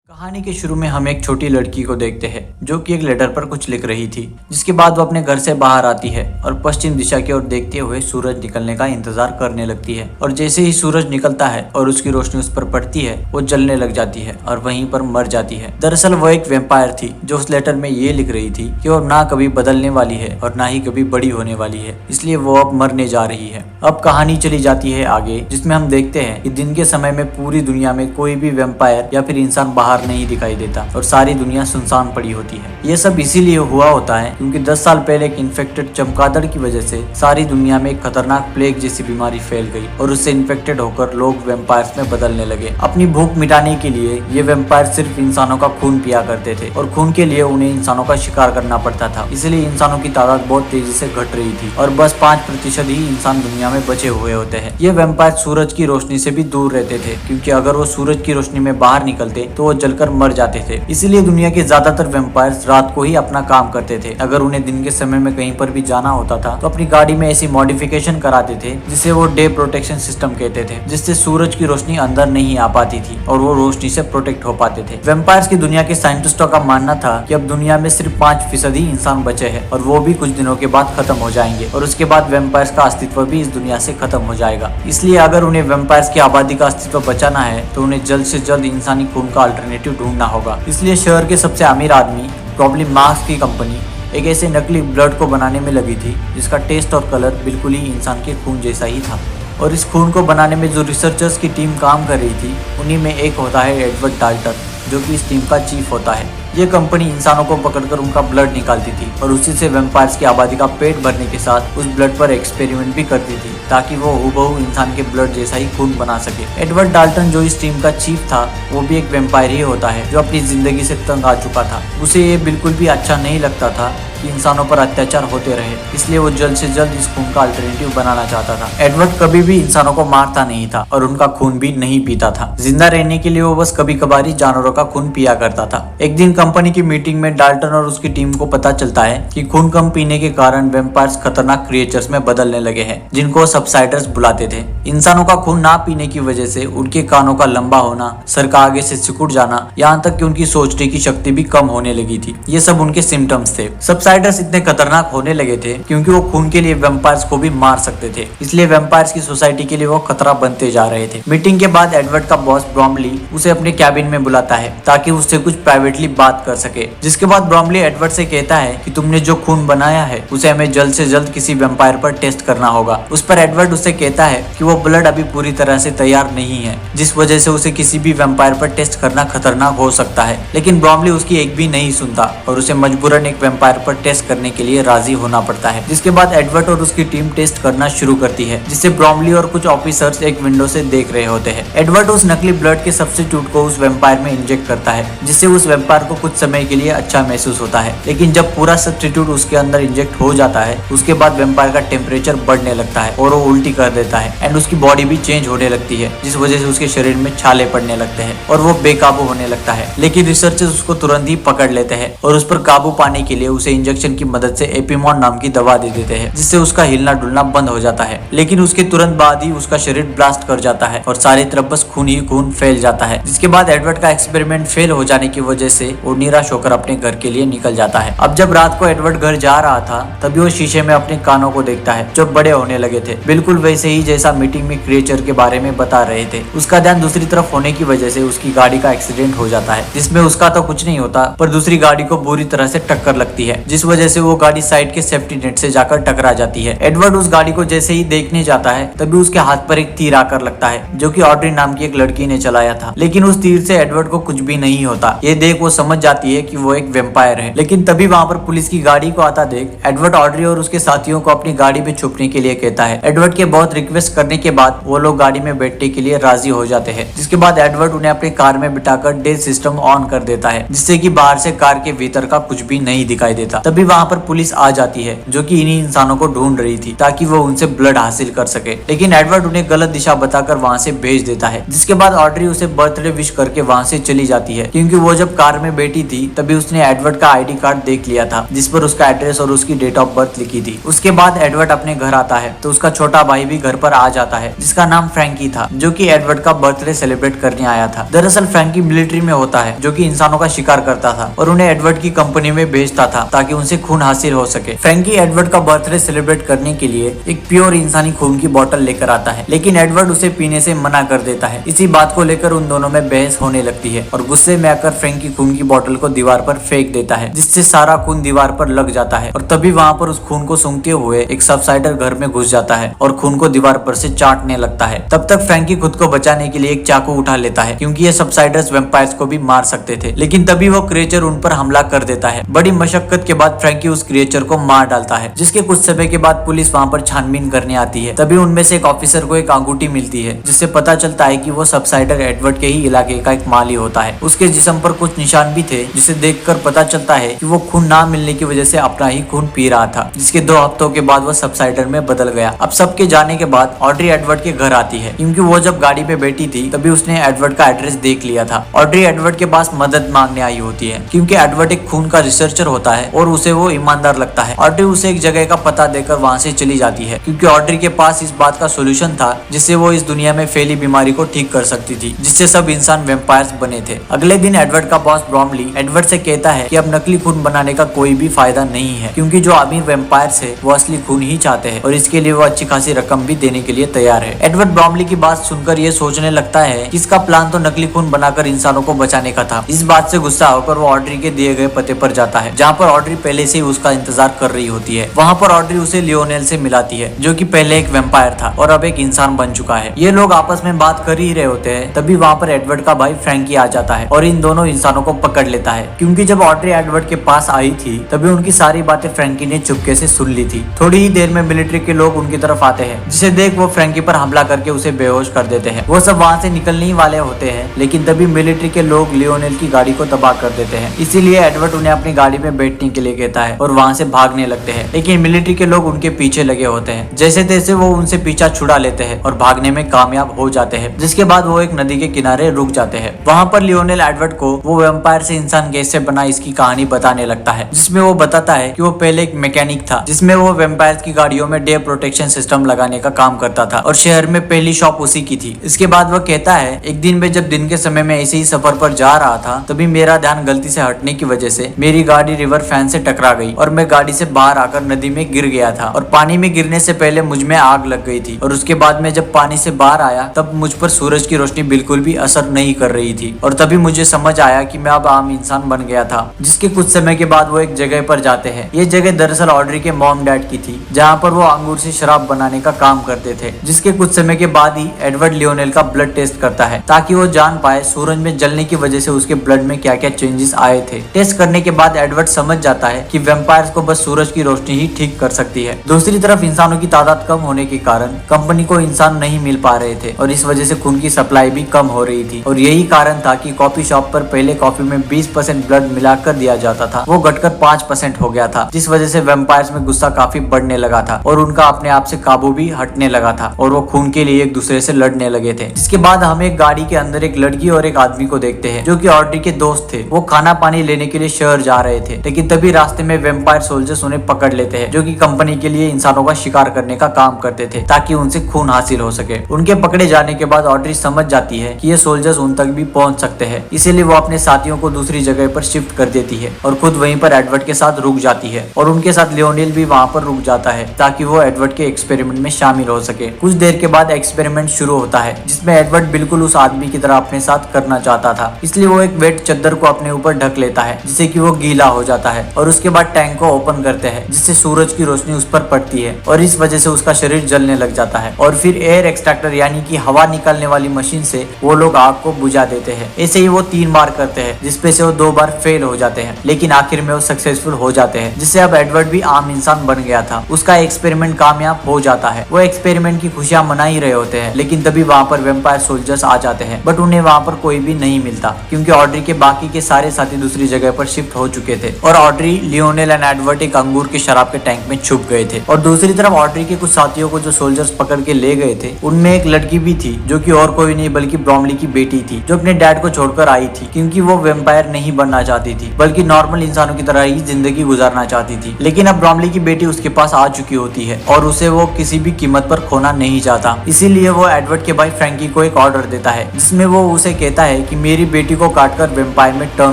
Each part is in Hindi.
कहानी के शुरू में हम एक छोटी लड़की को देखते हैं जो कि एक लेटर पर कुछ लिख रही थी। जिसके बाद वो अपने घर से बाहर आती है और पश्चिम दिशा की ओर देखते हुए सूरज निकलने का इंतजार करने लगती है। और जैसे ही सूरज निकलता है और उसकी रोशनी उस पर पड़ती है वो जलने लग जाती है और वहीं पर मर जाती है। दरअसल वो एक वैम्पायर थी जो उस लेटर में ये लिख रही थी कि वो ना कभी बदलने वाली है और ना ही कभी बड़ी होने वाली है, इसलिए वो अब मरने जा रही है। अब कहानी चली जाती है आगे, जिसमें हम देखते हैं कि दिन के समय में पूरी दुनिया में कोई भी वैम्पायर या फिर इंसान बाहर नहीं दिखाई देता और सारी दुनिया सुनसान पड़ी होती है। ये सब इसीलिए हुआ होता है क्योंकि 10 साल पहले एक इन्फेक्टेड चमगादड़ की वजह से सारी दुनिया में एक खतरनाक प्लेग जैसी बीमारी फैल गई और उससे इन्फेक्टेड होकर लोग वैम्पायर्स में बदलने लगे। अपनी भूख मिटाने के लिए ये वैम्पायर सिर्फ इंसानों का खून पिया करते थे और खून के लिए उन्हें इंसानों का शिकार करना पड़ता था, इसलिए इंसानों की तादाद बहुत तेजी से घट रही थी और बस 5% ही इंसान दुनिया में बचे हुए होते हैं। ये वैम्पायर सूरज की रोशनी से भी दूर रहते थे क्योंकि अगर वो सूरज की रोशनी में बाहर निकलते तो वो जलकर मर जाते थे। इसीलिए दुनिया के ज्यादातर वैम्पायर्स रात को ही अपना काम करते थे। अगर उन्हें दिन के समय में कहीं पर भी जाना होता था तो अपनी गाड़ी में ऐसी मॉडिफिकेशन कराते थे जिसे वो डे प्रोटेक्शन सिस्टम कहते थे, जिससे सूरज की रोशनी अंदर नहीं आ पाती थी और वो रोशनी से प्रोटेक्ट हो पाते थे। वैम्पायर्स की दुनिया के साइंटिस्टों का मानना था कि अब दुनिया में सिर्फ 5% ही इंसान बचे हैं और वो भी कुछ दिनों के बाद खत्म हो जाएंगे और उसके बाद वैम्पायर्स का अस्तित्व भी इस दुनिया से खत्म हो जाएगा। इसलिए अगर उन्हें वैम्पायर्स की आबादी का अस्तित्व बचाना है तो उन्हें जल्द से जल्द इंसानी खून का अल्टरनेटिव ढूंढना होगा। इसलिए शहर के सबसे अमीर आदमी प्रॉब्ली मार्क्स की कंपनी एक ऐसे नकली ब्लड को बनाने में लगी थी जिसका टेस्ट और कलर बिल्कुल ही इंसान के खून जैसा ही था। और इस खून को बनाने में जो रिसर्चर्स की टीम काम कर रही थी उन्हीं में एक होता है एडवर्ड डाल्टन, जो कि इस टीम का चीफ होता है। ये कंपनी इंसानों को पकड़कर उनका ब्लड निकालती थी और उसी से वैम्पायर्स की आबादी का पेट भरने के साथ उस ब्लड पर एक्सपेरिमेंट भी करती थी ताकि वो हूबहू इंसान के ब्लड जैसा ही खून बना सके। एडवर्ड डाल्टन जो इस टीम का चीफ था वो भी एक वैम्पायर ही होता है जो अपनी जिंदगी से तंग आ चुका था। उसे ये बिल्कुल भी अच्छा नहीं लगता था कि इंसानों पर अत्याचार होते रहे, इसलिए वो जल्द से जल्द इस खून का अल्टरनेटिव बनाना चाहता था। एडवर्ड कभी भी इंसानों को मारता नहीं था और उनका खून भी नहीं पीता था। जिंदा रहने के लिए वो बस कभी कभार जानवरों का खून पिया करता था। एक दिन कंपनी की मीटिंग में डाल्टन और उसकी टीम को पता चलता है कि खून कम पीने के कारण वैम्पायर्स खतरनाक क्रिएचर्स में बदलने लगे हैं जिनको सबसाइडर्स बुलाते थे। इंसानों का खून ना पीने की वजह से उनके कानों का लंबा होना, सर का आगे से सिकुड़ जाना, यहाँ तक कि उनकी सोचने की शक्ति भी कम होने लगी थी। ये सब उनके सिम्टम्स थे। सबसाइडर्स इतने खतरनाक होने लगे थे क्योंकि वो खून के लिए वैम्पायर्स को भी मार सकते थे, इसलिए वैम्पायर्स की सोसाइटी के लिए वो खतरा बनते जा रहे थे। मीटिंग के बाद एडवर्ड का बॉस ब्रॉमली उसे अपने कैबिन में बुलाता है ताकि उससे कुछ प्राइवेटली बात कर सके। जिसके बाद ब्रॉमली एडवर्ड से कहता है कि तुमने जो खून बनाया है उसे हमें जल्द से जल्द किसी वैम्पायर पर टेस्ट करना होगा। उस पर एडवर्ड उससे कहता है कि वो ब्लड अभी पूरी तरह से तैयार नहीं है, जिस वजह से उसे किसी भी वैम्पायर पर टेस्ट करना खतरनाक हो सकता है। लेकिन ब्रॉमली उसकी एक भी नहीं सुनता और उसे मजबूरन एक वैम्पायर पर टेस्ट करने के लिए राजी होना पड़ता है। जिसके बाद एडवर्ड और उसकी टीम टेस्ट करना शुरू करती है जिसे ब्रॉमली और कुछ ऑफिसर्स एक विंडो से देख रहे होते हैं। एडवर्ड उस नकली ब्लड के सब्स्टिट्यूट को उस वैम्पायर में इंजेक्ट करता है जिससे उस वैम्पायर को कुछ समय के लिए अच्छा महसूस होता है। लेकिन जब पूरा सब्स्टिट्यूट उसके अंदर इंजेक्ट हो जाता है उसके बाद वैम्पायर का टेम्परेचर बढ़ने लगता है और वो उल्टी कर देता है एंड उसकी बॉडी भी चेंज होने लगती है, जिस वजह से उसके शरीर में छाले पड़ने लगते हैं और वो बेकाबू होने लगता है। लेकिन रिसर्चर्स उसको तुरंत ही पकड़ लेते हैं और उस पर काबू पाने के लिए उसे इंजेक्शन की मदद से एपिमॉन नाम की दवा दे देते हैं जिससे उसका हिलना डुलना बंद हो जाता है। लेकिन उसके तुरंत बाद ही उसका शरीर ब्लास्ट कर जाता है और सारी तरफ बस खून ही खून फैल जाता है। जिसके बाद एडवर्ड का एक्सपेरिमेंट फेल हो जाने की वजह से वो निराश होकर अपने घर के लिए निकल जाता है। अब जब रात को एडवर्ड घर जा रहा था तभी वो शीशे में अपने कानों को देखता है जो बड़े होने लगे थे, बिल्कुल वैसे ही जैसा मीटिंग में क्रिएचर के बारे में बता रहे थे। उसका ध्यान दूसरी तरफ होने की वजह से उसकी गाड़ी का एक्सीडेंट हो जाता है जिसमें उसका तो कुछ नहीं होता पर दूसरी गाड़ी को बुरी तरह से टक्कर लगती है, जिस वजह से वो गाड़ी साइड के सेफ्टी नेट से जाकर टकरा जाती है। एडवर्ड उस गाड़ी को जैसे ही देखने जाता है तभी उसके हाथ पर एक तीर आकर लगता है जो कि ऑड्री नाम की एक लड़की ने चलाया था। लेकिन उस तीर से एडवर्ड को कुछ भी नहीं होता। ये देख वो समझ जाती है कि वो एक वैम्पायर है। लेकिन तभी वहाँ पर पुलिस की गाड़ी को आता देख एडवर्ड ऑड्री और उसके साथियों को अपनी गाड़ी में छुपने के लिए कहता है। एडवर्ड के बहुत रिक्वेस्ट करने के बाद वो लोग गाड़ी में बैठने के लिए राजी हो जाते हैं। जिसके बाद एडवर्ड उन्हें अपनी कार में बिठाकर डे सिस्टम ऑन कर देता है जिससे कि बाहर से कार के भीतर का कुछ भी नहीं दिखाई देता। तभी वहाँ पर पुलिस आ जाती है जो कि इन्हीं इंसानों को ढूंढ रही थी ताकि वो उनसे ब्लड हासिल कर सके, लेकिन एडवर्ड उन्हें गलत दिशा बताकर वहाँ से भेज देता है, जिसके बाद ऑड्री उसे बर्थडे विश करके वहाँ से चली जाती है, क्योंकि वो जब कार में बैठी थी तभी उसने एडवर्ड का आईडी कार्ड देख लिया था जिस पर उसका एड्रेस और उसकी डेट ऑफ बर्थ लिखी थी। उसके बाद एडवर्ड अपने घर आता है तो उसका छोटा भाई भी घर पर आ जाता है जिसका नाम फ्रैंकी था, जो कि एडवर्ड का बर्थडे सेलिब्रेट करने आया था। दरअसल फ्रैंकी मिलिट्री में होता है जो कि इंसानों का शिकार करता था और उन्हें एडवर्ड की कंपनी में भेजता था ताकि उनसे खून हासिल हो सके। फ्रैंकी एडवर्ड का बर्थडे सेलिब्रेट करने के लिए एक प्योर इंसानी खून की बोतल लेकर आता है, लेकिन एडवर्ड उसे पीने से मना कर देता है। इसी बात को लेकर उन दोनों में बहस होने लगती है और गुस्से में आकर फ्रैंकी खून की बोतल को दीवार पर फेंक देता है, जिससे सारा खून दीवार पर लग जाता है और तभी वहाँ पर उस खून को सूंघते हुए एक सबसाइडर घर में घुस जाता है और खून को दीवार पर से चाटने लगता है। तब तक फ्रैंकी खुद को बचाने के लिए एक चाकू उठा लेता है क्योंकि ये सबसाइडर्स वैम्पायर्स को भी मार सकते थे, लेकिन तभी वो क्रिएचर उन पर हमला कर देता है। बड़ी मशक्कत के बाद फ्रैंकी उस क्रिएचर को मार डालता है, जिसके कुछ समय के बाद पुलिस वहाँ पर छानबीन करने आती है। तभी उनमें से एक ऑफिसर को एक अंगूठी मिलती है जिससे पता चलता है कि वो सबसाइडर एडवर्ड के ही इलाके का एक माली होता है। उसके जिस्म पर कुछ निशान भी थे जिसे देखकर पता चलता है कि वो खून ना मिलने की वजह से अपना ही खून पी रहा था, जिसके 2 हफ्तों के बाद वो सबसाइडर में बदल गया। अब सबके जाने के बाद ऑड्री एडवर्ड के घर आती है, क्योंकि वो जब गाड़ी पे बैठी थी तभी उसने एडवर्ड का एड्रेस देख लिया था। ऑड्री एडवर्ड के पास मदद मांगने आई होती है क्योंकि एडवर्ड एक खून का रिसर्चर होता है और उसे वो ईमानदार लगता है। ऑड्री उसे एक जगह का पता देकर वहाँ से चली जाती है क्योंकि ऑड्री के पास इस बात का सोल्यूशन था जिससे वो इस दुनिया में फैली बीमारी को ठीक कर सकती थी, जिससे सब इंसान वैम्पायर्स बने थे। अगले दिन एडवर्ड का बॉस ब्रॉमली एडवर्ड से कहता है कि अब नकली खून बनाने का कोई भी फायदा नहीं है, क्योंकि जो अमीर वैम्पायर्स है वो असली खून ही चाहते हैं और इसके लिए वो अच्छी खासी रकम भी देने के लिए तैयार है। एडवर्ड ब्रॉमली की बात सुनकर ये सोचने लगता है कि इसका प्लान तो नकली खून बनाकर इंसानों को बचाने का था। इस बात से गुस्सा होकर वो ऑड्री के दिए गए पते पर जाता है, जहाँ पर ऑड्री पहले से ही उसका इंतजार कर रही होती है। वहाँ पर ऑड्री उसे लियोनेल से मिलाती है जो कि पहले एक वैम्पायर था और अब एक इंसान बन चुका है। ये लोग आपस में बात कर ही रहे होते हैं, तभी वहाँ पर एडवर्ड का भाई फ्रैंकी आ जाता है और इन दोनों इंसानों को पकड़ लेता है, क्योंकि जब ऑड्री एडवर्ड के पास आई थी तभी उनकी सारी बातें फ्रैंकी ने चुपके से सुन ली थी। थोड़ी ही देर में मिलिट्री के लोग उनकी तरफ आते हैं, जिसे देख वो फ्रैंकी पर हमला करके उसे बेहोश कर देते हैं। वो सब वहाँ से निकलने ही वाले होते हैं, लेकिन तभी मिलिट्री के लोग लियोनेल की गाड़ी को तबाह कर देते हैं। इसीलिए एडवर्ड उन्हें अपनी गाड़ी में बैठने के लिए कहता है और वहाँ से भागने लगते हैं, लेकिन मिलिट्री के लोग उनके पीछे लगे होते हैं। जैसे तैसे वो उनसे पीछा छुड़ा लेते हैं और भागने में कामयाब हो जाते हैं, जिसके बाद वो एक नदी के किनारे रुक जाते हैं। वहाँ पर लियोनेल एडवर्ड को वो वैम्पायर से इंसान कैसे बना इसकी कहानी बताने लगता है, जिसमें वो बताता है कि वो पहले एक मैकेनिक था जिसमें वो वैम्पायर्स की गाड़ियों में डे प्रोटेक्शन सिस्टम लगाने का काम करता था और शहर में पहली शॉप उसी की थी। इसके बाद वो कहता है, एक दिन में जब दिन के समय में ऐसे ही सफर पर जा रहा था तभी मेरा ध्यान गलती से हटने की वजह से मेरी गाड़ी रिवर फैन से टकरा गई और मैं गाड़ी से बाहर आकर नदी में गिर गया था और पानी में गिरने से पहले मुझ में आग लग गई थी और उसके बाद में जब पानी से बाहर आया तब मुझ पर सूरज की रोशनी बिल्कुल भी असर नहीं कर रही थी और तभी मुझे समझ आया कि मैं अब आम इंसान बन गया था। जिसके कुछ समय के बाद वो एक जगह पर जाते हैं। ये जगह दरअसल ऑड्री के मॉम डैड की थी, जहाँ पर वो अंगूर से शराब बनाने का काम करते थे। जिसके कुछ समय के बाद ही एडवर्ड लियोनेल का ब्लड टेस्ट करता है ताकि वो जान पाए सूरज में जलने की वजह से उसके ब्लड में क्या क्या चेंजेस आए थे। टेस्ट करने के बाद एडवर्ड समझ जाता है कि वैम्पायर्स को बस सूरज की रोशनी ही ठीक कर सकती है। दूसरी तरफ इंसानों की तादाद कम होने के कारण कंपनी को इंसान नहीं मिल पा रहे थे और इस वजह से खून की सप्लाई भी कम हो रही थी और यही कारण था कि कॉफी शॉप पर पहले कॉफी में 20% ब्लड मिलाकर दिया जाता था, वो घटकर 5% हो गया था, जिस वजह से वैम्पायर्स में गुस्सा काफी बढ़ने लगा था और उनका अपने आप से काबू भी हटने लगा था और वो खून के लिए एक दूसरे से लड़ने लगे थे। जिसके बाद हम एक गाड़ी के अंदर एक लड़की और एक आदमी को देखते हैं जो कि ऑड्री के दोस्त थे। वो खाना पानी लेने के लिए शहर जा रहे थे, लेकिन तभी रास्ते में वैम्पायर सोल्जर्स उन्हें पकड़ लेते हैं जो कि कंपनी के लिए इंसानों का शिकार करने का काम करते थे ताकि उनसे खून हासिल हो सके। उनके पकड़े जाने के बाद ऑड्री समझ जाती है कि ये सोल्जर्स उन तक भी पहुंच सकते हैं, इसीलिए वो अपने साथियों को दूसरी जगह पर शिफ्ट कर देती है और खुद वहीं पर एडवर्ड के साथ रुक जाती है और उनके साथ लियोनेल भी वहाँ पर रुक जाता है ताकि वो एडवर्ड के एक्सपेरिमेंट में शामिल हो सके। कुछ देर के बाद एक्सपेरिमेंट शुरू होता है जिसमें एडवर्ड बिल्कुल उस आदमी की तरह अपने साथ करना चाहता था, इसलिए वो एक वेट चादर को अपने ऊपर ढक लेता है जिससे कि वो गीला हो जाता है और उसके बाद टैंक को ओपन करते हैं जिससे सूरज की रोशनी उस पर पड़ती है और इस वजह से उसका शरीर जलने लग जाता है और फिर एयर एक्सट्रैक्टर यानी कि हवा निकालने वाली मशीन से वो लोग आग को बुझा देते हैं। ऐसे ही वो 3 बार करते हैं जिसपे से वो 2 बार फेल हो जाते हैं, लेकिन आखिर में वो सक्सेसफुल हो जाते हैं जिससे अब एडवर्ड भी आम इंसान बन गया था। उसका एक्सपेरिमेंट कामयाब हो जाता है। वो एक्सपेरिमेंट की खुशियां मना ही रहे होते हैं, लेकिन तभी वहाँ पर वैम्पायर सोल्जर्स आ जाते हैं, बट उन्हें वहाँ पर कोई भी नहीं मिलता क्योंकि ऑड्री के बाकी के सारे साथी दूसरी जगह पर शिफ्ट हो चुके थे और ऑड्री लियोनेल एंड एडवर्ड एक अंगूर के शराब के टैंक में छुप गए थे। और दूसरी तरफ ऑड्री के कुछ साथियों को जो सोल्जर्स पकड़ के ले गए थे, उनमें एक लड़की भी थी जो कि और कोई नहीं बल्कि ब्रॉमली की बेटी थी, जो अपने डैड को छोड़कर आई थी क्योंकि वो वेम्पायर नहीं बनना चाहती थी बल्कि नॉर्मल इंसानों की तरह ही जिंदगी गुजारना चाहती थी। लेकिन अब ब्रॉमली की बेटी उसके पास आ चुकी होती है और उसे वो किसी भी कीमत पर खोना नहीं चाहता। इसीलिए वो एडवर्ड के भाई फ्रैंकी को एक ऑर्डर देता है जिसमें वो उसे कहता है कि मेरी बेटी को काटकर वेम्पायर में टर्न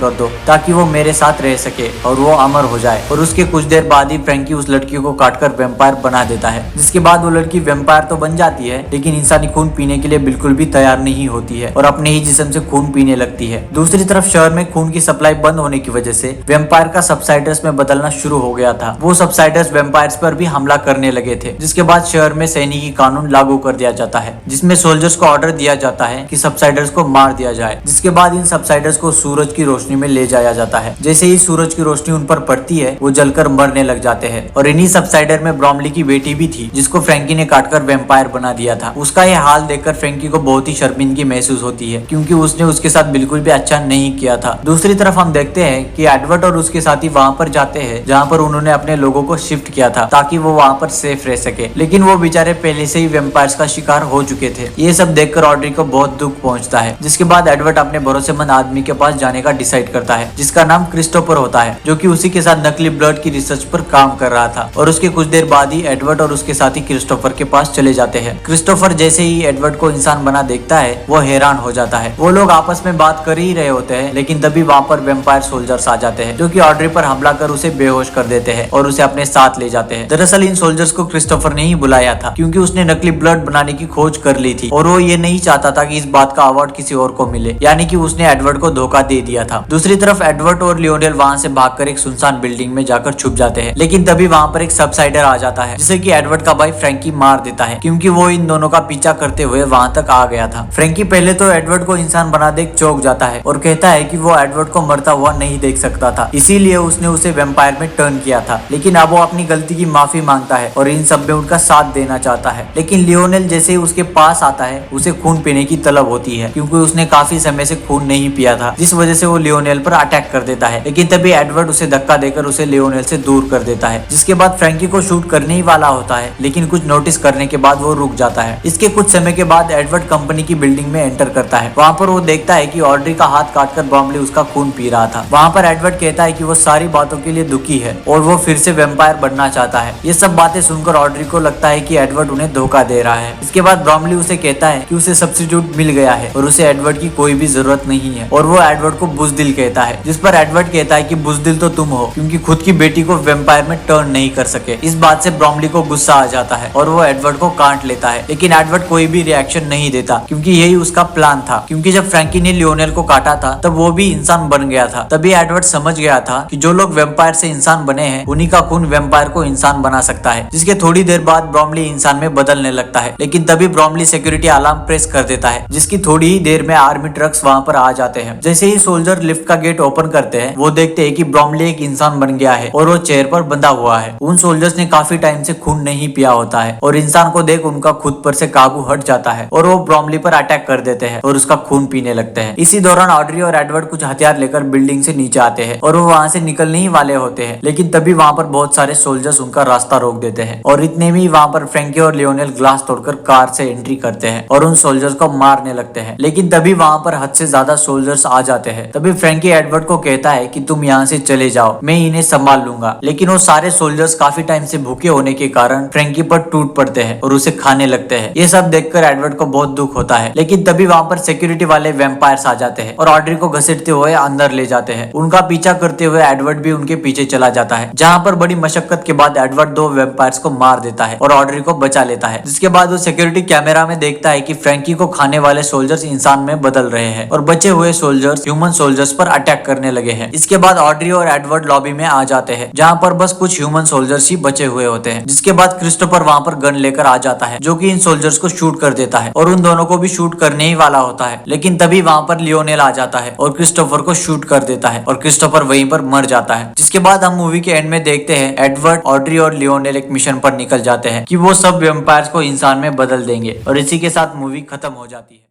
कर दो ताकि वो मेरे साथ रह सके और वो अमर हो जाए। और उसके कुछ देर बाद ही फ्रैंकी उस लड़की को काटकर वेम्पायर बना देता है, जिसके बाद वो लड़की वेम्पायर तो बन जाती है लेकिन इंसानी खून पीने के लिए बिल्कुल भी तैयार नहीं होती है और अपने ही जिस्म से खून पीने लगती है। दूसरी तरफ शहर में खून की सप्लाई बंद होने की वजह से वेम्पायर का सबसाइडर्स में बदलना शुरू हो गया था। वो सबसाइडर्स वेम्पायर्स पर भी हमला करने लगे थे, जिसके बाद शहर में सैनिकी कानून लागू कर दिया जाता है जिसमें सोल्जर्स को ऑर्डर दिया जाता है कि सबसाइडर्स को मार दिया जाए। जिसके बाद इन सबसाइडर्स को सूरज की रोशनी में ले जाया जाता है। जैसे ही सूरज की रोशनी उन पर पड़ती है वो जलकर मरने लग जाते हैं। और इन्हीं सबसाइडर में ब्रॉमली की बेटी भी थी जिसको फ्रैंकी ने काटकर वेम्पायर बना दिया था। उसका ये हाल देखकर फ्रैंकी को बहुत ही शर्मिंदगी महसूस होती है क्योंकि उसने उसके साथ बिल्कुल भी अच्छा नहीं किया था। दूसरी तरफ हम देखते हैं कि एडवर्ड और उसके साथी वहाँ पर जाते हैं जहाँ पर उन्होंने अपने लोगों को शिफ्ट किया था ताकि वो वहाँ पर सेफ रह सके, लेकिन वो बेचारे पहले से ही वेम्पायर्स का शिकार हो चुके थे। ये सब देखकर ऑड्री को बहुत दुख पहुंचता है। जिसके बाद एडवर्ड अपने भरोसेमंद आदमी के पास जाने का डिसाइड करता है जिसका नाम क्रिस्टोफर होता है, जो कि उसी के साथ नकली ब्लड की रिसर्च पर काम कर रहा था। और उसके कुछ देर बाद ही एडवर्ड और उसके साथी क्रिस्टोफर के पास चले जाते हैं। क्रिस्टोफर जैसे ही एडवर्ड को इंसान बना देखता है वो हैरान हो जाता है। वो लोग आपस में बात कर ही रहे होते हैं लेकिन तभी वहाँ पर वेम्पायर सोल्जर्स आ जाते हैं जो कि ऑड्री पर हमला कर उसे बेहोश कर देते हैं और उसे अपने साथ ले जाते हैं। दरअसल इन सोल्जर्स को क्रिस्टोफर ने ही बुलाया था क्योंकि उसने नकली ब्लड बनाने की खोज कर ली थी और वो ये नहीं चाहता था कि इस बात का अवार्ड किसी और को मिले, यानी कि उसने एडवर्ड को धोखा दे दिया था। दूसरी तरफ एडवर्ड और लियोनेल वहाँ से भागकर एक सुनसान बिल्डिंग में जाकर छुप जाते हैं, लेकिन तभी वहाँ पर एक सबसाइडर आ जाता है जिसे कि एडवर्ड का भाई फ्रैंकी मार देता है क्योंकि वो इन दोनों का पीछा करते हुए वहाँ तक आ गया था। फ्रैंकी पहले तो एडवर्ड को इंसान बना देख चौंक जाता है और कहता है कि वो एडवर्ड को मरता हुआ नहीं देख सकता था, इसीलिए उसने उसे वेम्पायर में टर्न किया था। लेकिन अब वो अपनी गलती की माफी मांगता है और इन सब में उनका साथ देना चाहता है। लेकिन लियोनेल जैसे ही उसके पास आता है उसे खून पीने की तलब होती है क्योंकि उसने काफी समय से खून नहीं पिया था, जिस वजह से वो लियोनेल पर अटैक कर देता है। लेकिन तभी एडवर्ड उसे धक्का देकर उसे लियोनेल से दूर कर देता है, जिसके बाद फ्रैंकी को शूट करने ही वाला होता है लेकिन कुछ नोटिस करने के बाद वो रुक जाता है। इसके कुछ समय के बाद एडवर्ड कंपनी की बिल्डिंग में एंटर करता है। वहाँ पर वो देखता है कि ऑड्री का हाथ काटकर ब्रॉमली उसका खून पी रहा था। वहाँ पर एडवर्ड कहता है कि वो सारी बातों के लिए दुखी है और वो फिर से वेम्पायर बनना चाहता है। ये सब बातें सुनकर ऑड्री को लगता है कि एडवर्ड उन्हें धोखा दे रहा है। इसके बाद ब्रॉमली उसे कहता है कि उसे सब्स्टिट्यूट मिल गया है और उसे एडवर्ड की कोई भी जरूरत नहीं है और वो एडवर्ड को बुज़दिल कहता है, जिस पर एडवर्ड कहता है कि बुज़दिल तो तुम हो क्योंकि खुद की बेटी को वेम्पायर में टर्न नहीं कर सके। इस बात से ब्रॉमली को गुस्सा आ जाता है और वो एडवर्ड को काट लेता है, लेकिन एडवर्ड कोई भी रिएक्शन नहीं देता क्योंकि यही उसका प्लान था। क्योंकि जब फ्रैंकी ने लियोनेल को काटा था तब वो भी इंसान बन गया था। तभी एडवर्ड समझ गया था कि जो लोग वेम्पायर से इंसान बने हैं उन्हीं का खून वेम्पायर को इंसान बना सकता है। जिसके थोड़ी देर बाद ब्रॉमली इंसान में बदलने लगता है, लेकिन तभी ब्रॉमली सिक्योरिटी अलार्म प्रेस कर देता है, जिसकी थोड़ी ही देर में आर्मी ट्रक्स वहाँ पर आ जाते हैं। जैसे ही सोल्जर लिफ्ट का गेट ओपन करते हैं वो देखते हैं कि ब्रॉमली एक इंसान बन गया है और वो चेयर पर बंधा हुआ है। उन सोल्जर्स ने काफी टाइम से खून नहीं पिया होता है और इंसान को देख उनका खुद पर से काबू हट जाता है और वो ब्रॉमली पर अटैक कर देते हैं और उसका खून पीने लगते हैं। इसी दौरान ऑड्री और एडवर्ड कुछ हथियार लेकर बिल्डिंग से नीचे आते हैं और वो वहाँ से निकलने ही वाले होते हैं, लेकिन तभी वहाँ पर बहुत सारे सोल्जर्स उनका रास्ता रोक देते हैं और इतने में वहाँ पर फ्रैंकी और लियोनेल ग्लास तोड़कर कार से एंट्री करते हैं और उन सोल्जर्स को मारने लगते हैं। लेकिन तभी वहाँ पर हद से ज्यादा सोल्जर्स आ जाते हैं। तभी फ्रैंकी एडवर्ड को कहता है कि तुम यहाँ से चले जाओ, मैं इन्हें संभाल लूंगा। लेकिन वो सारे सोल्जर्स काफी टाइम से भूखे होने के कारण फ्रैंकी पर टूट पड़ते हैं और उसे खाने लगते हैं। ये सब देखकर एडवर्ड को बहुत दुख होता है, लेकिन तभी वहाँ पर सिक्योरिटी वाले वेम्पायर्स आ जाते हैं और ऑड्री को घसीटते हुए अंदर ले जाते हैं। उनका पीछा करते हुए एडवर्ड भी उनके पीछे चला जाता है, जहाँ पर बड़ी मशक्कत के बाद एडवर्ड दो वेम्पायर्स को मार देता है और ऑड्री को बचा लेता है। जिसके बाद वो सिक्योरिटी कैमरा में देखता है कि फ्रैंकी को खाने वाले सोल्जर्स इंसान में बदल रहे हैं और बचे हुए सोल्जर्स ह्यूमन सोल्जर्स पर अटैक करने लगे हैं। इसके बाद ऑड्री और एडवर्ड लॉबी में आ जाते हैं, जहाँ पर बस कुछ ह्यूमन सोल्जर्स ही बचे हुए होते हैं। जिसके बाद क्रिस्टोफर वहाँ पर गन लेकर आ जाता है, जो कि इन सोल्जर्स को शूट कर देता है और उन दोनों को भी शूट करने ही वाला होता है। लेकिन तभी वहाँ पर लियोनेल आ जाता है और क्रिस्टोफर को शूट कर देता है और क्रिस्टोफर वहीं पर मर जाता है। जिसके बाद हम मूवी के एंड में देखते हैं एडवर्ड, ऑड्री और लियोनेल एक मिशन पर निकल जाते हैं कि वो सब वेम्पायर्स को इंसान में बदल देंगे और इसी के साथ मूवी खत्म हो जाती है।